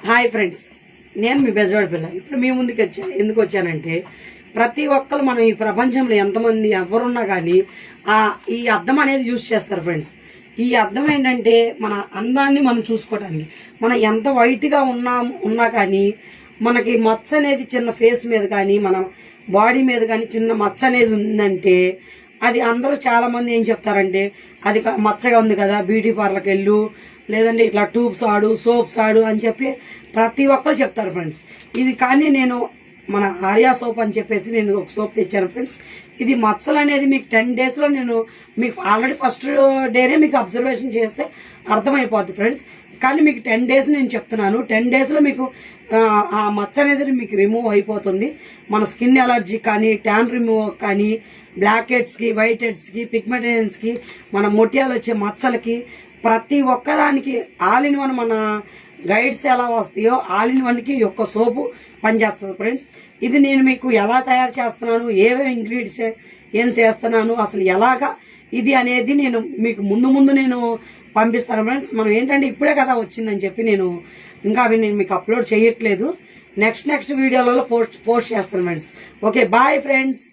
Hi friends, నేను మీ బెజవాడ పిల్ల. ఇప్పుడు మీ ముందుకు ఎందుకు వచ్చానంటే, ప్రతి ఒక్కరు మనం ఈ ప్రపంచంలో ఎంతమంది ఎవరున్నా కానీ ఈ అద్దం అనేది యూజ్ చేస్తారు ఫ్రెండ్స్. ఈ అద్దం ఏంటంటే మన అందాన్ని మనం చూసుకోవడానికి. మనం ఎంత వైట్గా ఉన్నా కానీ మనకి మచ్చ అనేది చిన్న ఫేస్ మీద కానీ మన బాడీ మీద కానీ చిన్న మచ్చ అనేది ఉందంటే అది అందరూ చాలా మంది ఏం చెప్తారంటే, అది మచ్చగా ఉంది కదా బ్యూటీ పార్లర్కి వెళ్ళు, లేదంటే ఇట్లా ట్యూబ్స్ ఆడు, సోప్స్ ఆడు అని చెప్పి ప్రతి ఒక్కరు చెప్తారు ఫ్రెండ్స్. ఇది కానీ నేను మన ఆర్యా సోప్ అని చెప్పేసి నేను ఒక సోప్ తెచ్చాను ఫ్రెండ్స్. ఇది మచ్చలు అనేది మీకు 10 డేస్లో నేను మీకు ఆల్రెడీ ఫస్ట్ డేనే మీకు అబ్జర్వేషన్ చేస్తే అర్థమైపోద్ది ఫ్రెండ్స్. కానీ మీకు 10 డేస్ నేను చెప్తున్నాను. 10 డేస్లో మీకు ఆ మచ్చ అనేది మీకు రిమూవ్ అయిపోతుంది. మన స్కిన్ ఎలర్జీ కానీ, ట్యాన్ రిమూవ్ కానీ, బ్లాక్ హెడ్స్కి, వైట్ హెడ్స్కి, పిగ్మెంటేషన్స్కి, మన మొటియాలు వచ్చే మచ్చలకి, ప్రతి ఒక్కదానికి ఆల్ ఇన్ వన్ మన గైడ్స్ ఎలా వస్తాయో ఆల్ ఇన్ వన్కి యొక్క సోపు పనిచేస్తుంది ఫ్రెండ్స్. ఇది నేను మీకు ఎలా తయారు చేస్తున్నాను, ఏవే ఇంగ్రీడియంట్స్ ఏం చేస్తున్నాను, అసలు ఎలాగా ఇది అనేది నేను మీకు ముందు నేను పంపిస్తాను ఫ్రెండ్స్. మనం ఏంటంటే ఇప్పుడే కదా వచ్చిందని చెప్పి నేను ఇంకా అవి నేను మీకు అప్లోడ్ చేయట్లేదు. నెక్స్ట్ వీడియోలలో పోస్ట్ చేస్తాను ఫ్రెండ్స్. Okay, bye friends.